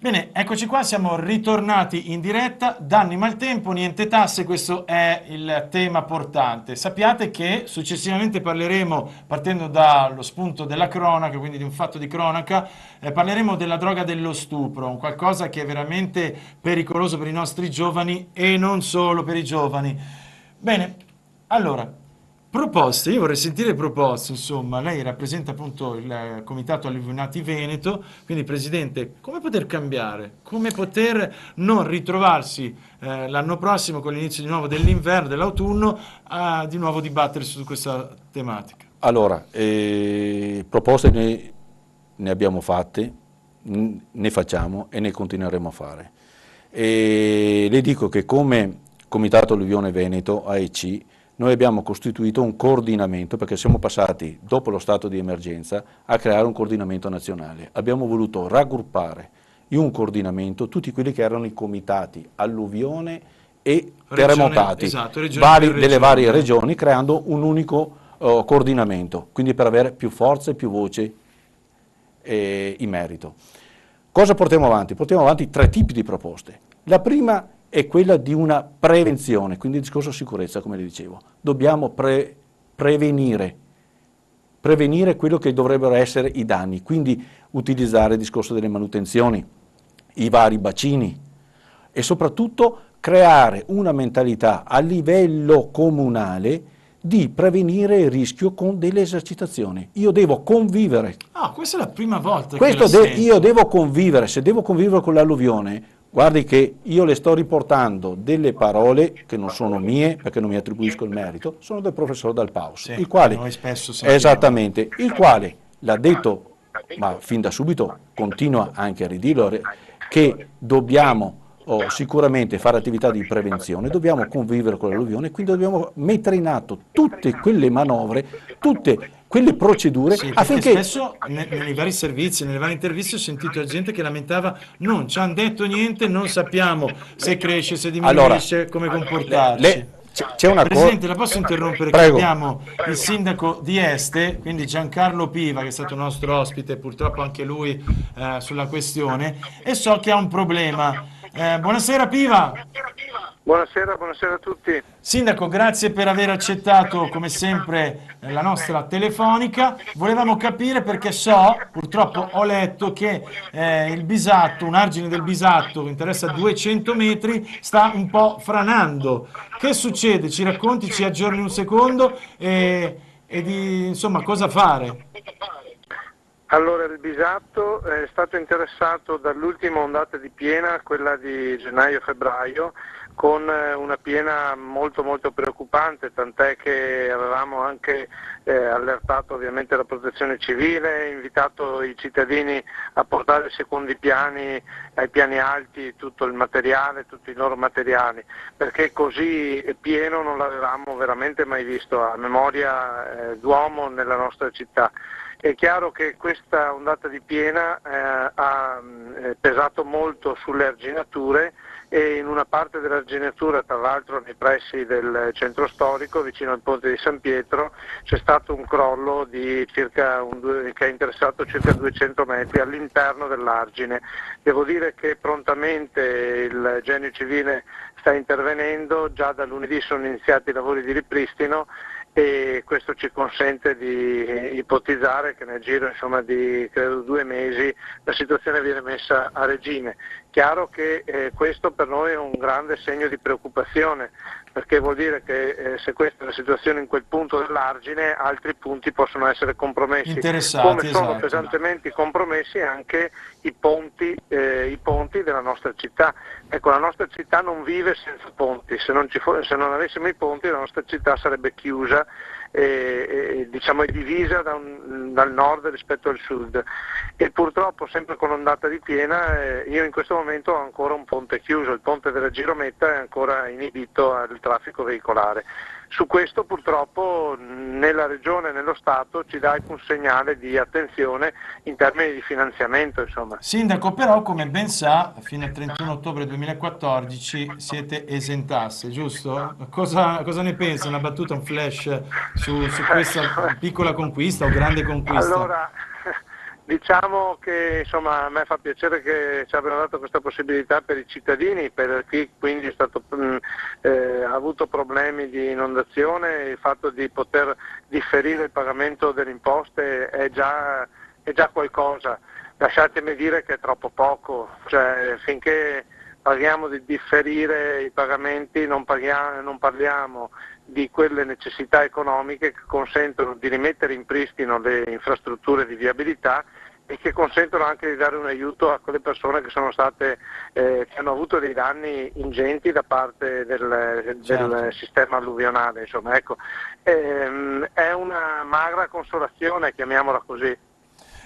Bene, eccoci qua, siamo ritornati in diretta. Danni maltempo, niente tasse, questo è il tema portante. Sappiate che successivamente parleremo, partendo dallo spunto della cronaca, quindi di un fatto di cronaca, parleremo della droga dello stupro, un qualcosa che è veramente pericoloso per i nostri giovani e non solo per i giovani. Bene, allora, proposte, io vorrei sentire proposte, insomma, lei rappresenta appunto il Comitato Alluvionati Veneto, quindi Presidente, come poter cambiare? Come poter non ritrovarsi l'anno prossimo con l'inizio di nuovo dell'inverno, dell'autunno, a di nuovo dibattere su questa tematica? Allora, proposte ne abbiamo fatte, ne facciamo e ne continueremo a fare. E le dico che come Comitato Alluvione Veneto, AEC, noi abbiamo costituito un coordinamento, perché siamo passati, dopo lo stato di emergenza, a creare un coordinamento nazionale. Abbiamo voluto raggruppare in un coordinamento tutti quelli che erano i comitati alluvione e terremotati Esatto, regione per delle regione. varie regioni, creando un unico coordinamento, quindi per avere più forza e più voce in merito. Cosa portiamo avanti? Portiamo avanti tre tipi di proposte. La prima è quella di una prevenzione, quindi il discorso sicurezza, come le dicevo. Dobbiamo prevenire quello che dovrebbero essere i danni, quindi utilizzare il discorso delle manutenzioni, i vari bacini e soprattutto creare una mentalità a livello comunale di prevenire il rischio con delle esercitazioni. Io devo convivere. Ah, questa è la prima volta che la Io sento. devo convivere, se devo convivere con l'alluvione, guardi che io le sto riportando delle parole che non sono mie, perché non mi attribuisco il merito, sono del professor Dal Paus, Sì, il quale, noi spesso sentiamo. esattamente, il quale l'ha detto, ma fin da subito continua anche a ridirlo, che dobbiamo sicuramente fare attività di prevenzione, dobbiamo convivere con l'alluvione, quindi dobbiamo mettere in atto tutte quelle manovre, tutte quelle procedure Sì, perché affinché... spesso nei vari servizi, nelle varie interviste ho sentito gente che lamentava non ci hanno detto niente, non sappiamo se cresce, se Allora, diminuisce, come comportarci. c'è una cosa... Presidente, la posso interrompere che Prego. abbiamo il sindaco di Este, quindi Giancarlo Piva, che è stato nostro ospite, purtroppo anche lui sulla questione, e so che ha un problema. Buonasera Piva. Buonasera, buonasera a tutti. Sindaco, grazie per aver accettato come sempre la nostra telefonica. Volevamo capire perché so, purtroppo ho letto che il Bisatto, un argine del Bisatto che interessa 200 metri, sta un po' franando. Che succede? Ci racconti, ci aggiorni un secondo e di insomma cosa fare? Allora, il Bisatto è stato interessato dall'ultima ondata di piena, quella di gennaio-febbraio, con una piena molto molto preoccupante, tant'è che avevamo anche allertato ovviamente la protezione civile, invitato i cittadini a portare ai secondi piani, ai piani alti, tutto il materiale, tutti i loro materiali, perché così pieno non l'avevamo veramente mai visto a memoria d'uomo nella nostra città. È chiaro che questa ondata di piena ha pesato molto sulle arginature e in una parte dell'arginatura, tra l'altro nei pressi del centro storico, vicino al ponte di San Pietro, c'è stato un crollo che ha interessato circa 200 metri all'interno dell'argine. Devo dire che prontamente il Genio Civile sta intervenendo, già da lunedì sono iniziati i lavori di ripristino e questo ci consente di ipotizzare che nel giro di credo 2 mesi la situazione viene messa a regime. Chiaro che questo per noi è un grande segno di preoccupazione, perché vuol dire che se questa è la situazione in quel punto dell'argine, altri punti possono essere compromessi, come sono Esatto. pesantemente compromessi anche i ponti della nostra città. Ecco, la nostra città non vive senza ponti, se non avessimo i ponti la nostra città sarebbe chiusa e divisa dal nord rispetto al sud, e purtroppo sempre con l'ondata di piena io in questo momento ho ancora un ponte chiuso, il ponte della Girometta è ancora inibito al traffico veicolare. Su questo purtroppo nella Regione e nello Stato ci dà un segnale di attenzione in termini di finanziamento. Insomma. Sindaco, però, come ben sa, fino al 31 ottobre 2014 siete esentasse, giusto? Cosa ne pensa? Una battuta, un flash su questa piccola conquista o grande conquista? Allora, Diciamo che insomma a me fa piacere che ci abbiano dato questa possibilità per i cittadini, per chi quindi è stato, ha avuto problemi di inondazione. Il fatto di poter differire il pagamento delle imposte è già qualcosa. Lasciatemi dire che è troppo poco, cioè finché parliamo di differire i pagamenti non parliamo di quelle necessità economiche che consentono di rimettere in pristino le infrastrutture di viabilità e che consentono anche di dare un aiuto a quelle persone che sono state, che hanno avuto dei danni ingenti da parte del sistema alluvionale. Insomma, ecco, è una magra consolazione, chiamiamola così.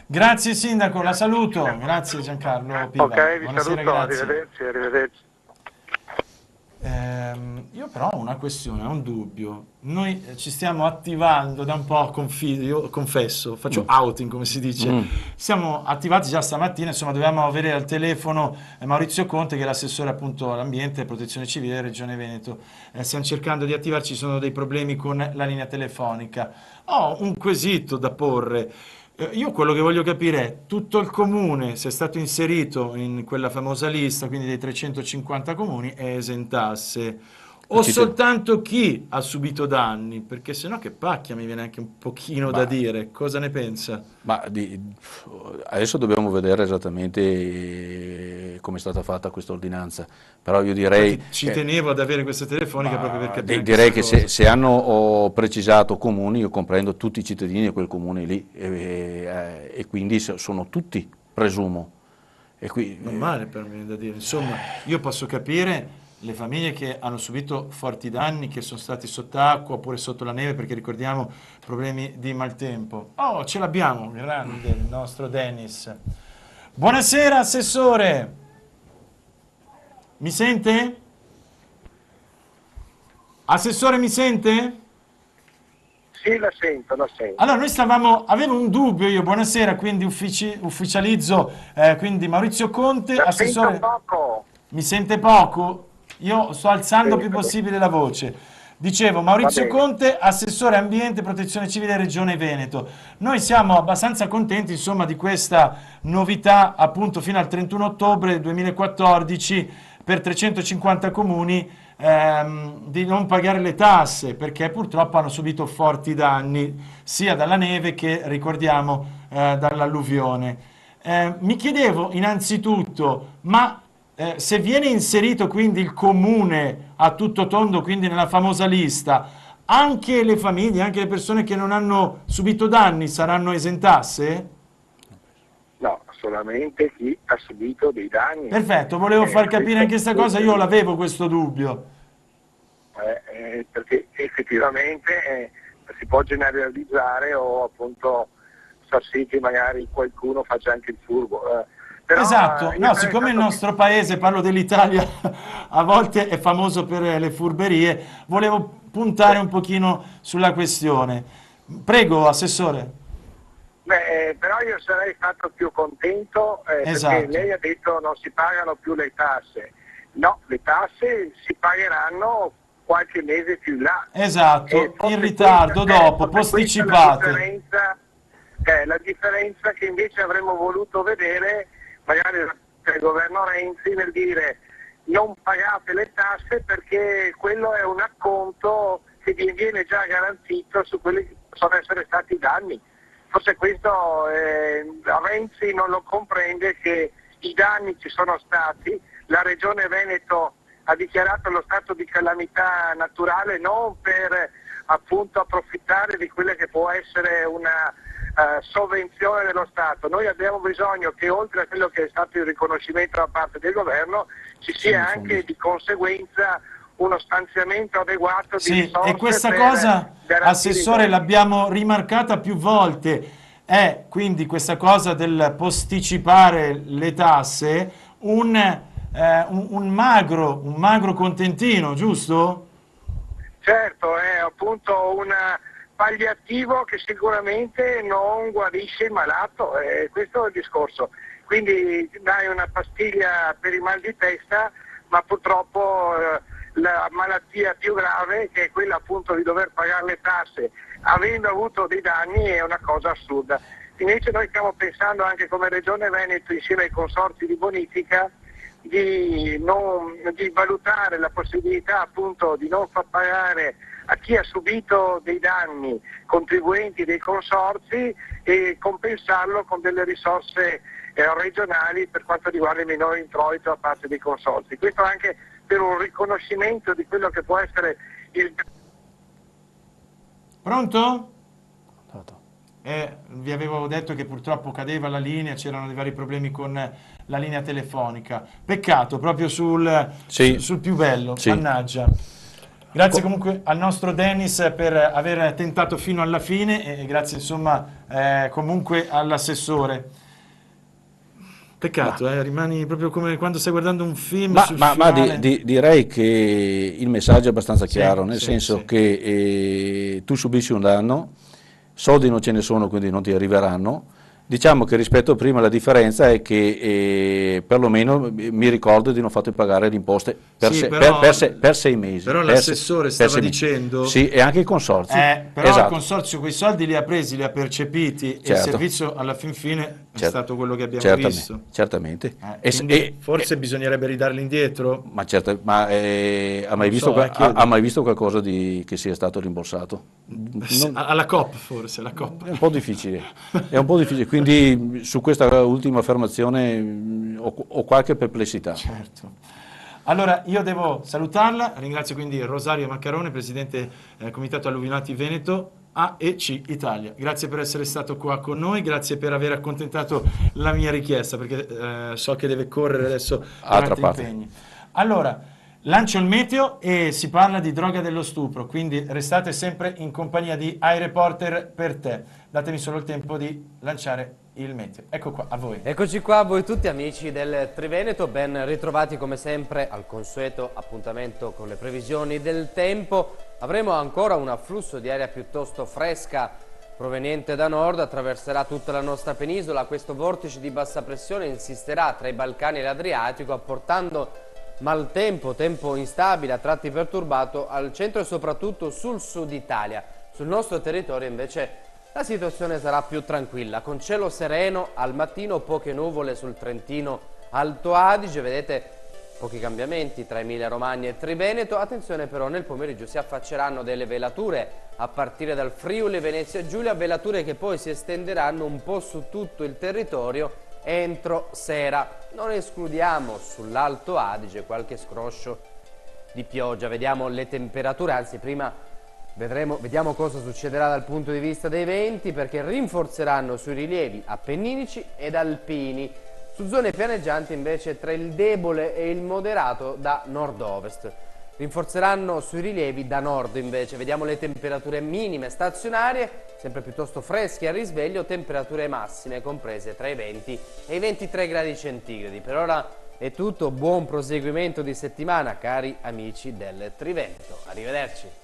Grazie Sindaco, la saluto. Grazie Giancarlo Piva. Ok, vi Buonasera, saluto, grazie. arrivederci. Io però ho una questione, ho un dubbio. Noi ci stiamo attivando da un po', io confesso, faccio outing come si dice. Siamo attivati già stamattina, insomma dovevamo avere al telefono Maurizio Conte che è l'assessore appunto all'ambiente e protezione civile Regione Veneto. Stiamo cercando di attivarci, ci sono dei problemi con la linea telefonica. Ho un quesito da porre. Io quello che voglio capire è, tutto il comune, se è stato inserito in quella famosa lista, quindi dei 350 comuni, è esentasse, o soltanto chi ha subito danni, perché sennò che pacchia, mi viene anche un pochino da dire, cosa ne pensa? Adesso dobbiamo vedere esattamente come è stata fatta questa ordinanza, però io direi... Infatti, ci tenevo ad avere questa telefonica proprio per capire direi che questa cosa. se hanno precisato comuni, io comprendo tutti i cittadini di quel comune lì, e quindi sono tutti, presumo. Normale per me da dire, insomma, io posso capire le famiglie che hanno subito forti danni, che sono stati sott'acqua oppure sotto la neve, perché ricordiamo problemi di maltempo. Oh, ce l'abbiamo, grande il nostro Dennis. Buonasera, Assessore. Mi sente? Assessore, mi sente? Sì, la sento. Allora, avevo un dubbio io, buonasera, quindi ufficializzo, quindi Maurizio Conte, La Assessore. sento poco. Mi sente poco? Io sto alzando Sì, più possibile la voce. Dicevo, Maurizio Conte, Assessore Ambiente e Protezione Civile Regione Veneto. Noi siamo abbastanza contenti, insomma, di questa novità, appunto, fino al 31 ottobre 2014 per 350 comuni di non pagare le tasse, perché purtroppo hanno subito forti danni, sia dalla neve che, ricordiamo, dall'alluvione. Mi chiedevo innanzitutto, ma se viene inserito quindi il comune a tutto tondo, quindi nella famosa lista, anche le famiglie, anche le persone che non hanno subito danni saranno esentasse? No, solamente chi ha subito dei danni. Perfetto, volevo far capire anche questa cosa, io l'avevo questo dubbio. Perché effettivamente si può generalizzare o appunto far sì che magari qualcuno faccia anche il furbo. Però, esatto, no, siccome il nostro paese, parlo dell'Italia, a volte è famoso per le furberie, volevo puntare un pochino sulla questione. Prego, Assessore. Però io sarei stato più contento perché lei ha detto non si pagano più le tasse. No, le tasse si pagheranno qualche mese più in là. Esatto, in ritardo, dopo, posticipate. La differenza che invece avremmo voluto vedere magari il governo Renzi nel dire non pagate le tasse perché quello è un acconto che vi viene già garantito su quelli che possono essere stati i danni. Forse questo Renzi non lo comprende, che i danni ci sono stati, la Regione Veneto ha dichiarato lo stato di calamità naturale non per appunto approfittare di quella che può essere una sovvenzione dello Stato. Noi abbiamo bisogno che oltre a quello che è stato il riconoscimento da parte del governo ci sia anche di conseguenza uno stanziamento adeguato di risorse. E questa cosa, Assessore, l'abbiamo rimarcata più volte, è quindi questa cosa del posticipare le tasse un magro contentino, giusto? Certo, è appunto un palliativo che sicuramente non guarisce il malato, questo è il discorso. Quindi dai una pastiglia per il mal di testa, ma purtroppo la malattia più grave, che è quella appunto di dover pagare le tasse avendo avuto dei danni è una cosa assurda. Invece noi stiamo pensando anche come Regione Veneto, insieme ai consorzi di bonifica, di valutare la possibilità appunto di non far pagare a chi ha subito dei danni contribuenti dei consorzi e compensarlo con delle risorse regionali per quanto riguarda il minore introito da parte dei consorzi. Questo anche per un riconoscimento di quello che può essere il... Pronto? Vi avevo detto che purtroppo cadeva la linea, c'erano dei vari problemi con la linea telefonica. Peccato, proprio sul più bello, Sì. mannaggia. Grazie comunque al nostro Dennis per aver tentato fino alla fine e grazie insomma comunque all'assessore. Peccato, rimani proprio come quando stai guardando un film sul finale. Direi che il messaggio è abbastanza chiaro, nel sì, senso sì. che tu subisci un danno, soldi non ce ne sono, quindi non ti arriveranno. Diciamo che rispetto a prima la differenza è che perlomeno mi ricordo di non farti pagare le imposte per 6 mesi. Però l'assessore stava dicendo... Sì, e anche i consorzi. Però esatto. il consorzio quei soldi li ha presi, li ha percepiti e il servizio alla fin fine è stato quello che abbiamo visto. Certamente. Forse bisognerebbe ridarli indietro? Ma ha mai visto qualcosa che sia stato rimborsato? Alla COP forse, alla COP. È un po' difficile, quindi su questa ultima affermazione ho qualche perplessità. Certo. Allora io devo salutarla, ringrazio quindi Rosario Maccarone, Presidente Comitato Alluvionati Veneto A e C Italia. Grazie per essere stato qua con noi, grazie per aver accontentato la mia richiesta, perché so che deve correre adesso per altri impegni. Allora, lancio il meteo e si parla di droga dello stupro, quindi restate sempre in compagnia di iReporter per te. Datemi solo il tempo di lanciare il meteo. Ecco qua, a voi. Eccoci qua a voi tutti amici del Triveneto, ben ritrovati come sempre al consueto appuntamento con le previsioni del tempo. Avremo ancora un afflusso di aria piuttosto fresca proveniente da nord, attraverserà tutta la nostra penisola. Questo vortice di bassa pressione insisterà tra i Balcani e l'Adriatico, apportando maltempo, tempo instabile, a tratti perturbato al centro e soprattutto sul sud Italia. Sul nostro territorio invece la situazione sarà più tranquilla, con cielo sereno al mattino, poche nuvole sul Trentino Alto Adige, vedete pochi cambiamenti tra Emilia Romagna e Triveneto. Attenzione però, nel pomeriggio si affacceranno delle velature a partire dal Friuli, Venezia Giulia, velature che poi si estenderanno un po' su tutto il territorio entro sera. Non escludiamo sull'Alto Adige qualche scroscio di pioggia. Vediamo le temperature, anzi prima vediamo cosa succederà dal punto di vista dei venti, perché rinforzeranno sui rilievi appenninici ed alpini. Su zone pianeggianti invece tra il debole e il moderato da nord-ovest. Rinforzeranno sui rilievi da nord invece. Vediamo le temperature minime stazionarie, sempre piuttosto fresche a risveglio, temperature massime comprese tra i 20 e i 23 gradi centigradi. Per ora è tutto, buon proseguimento di settimana cari amici del Triveneto. Arrivederci.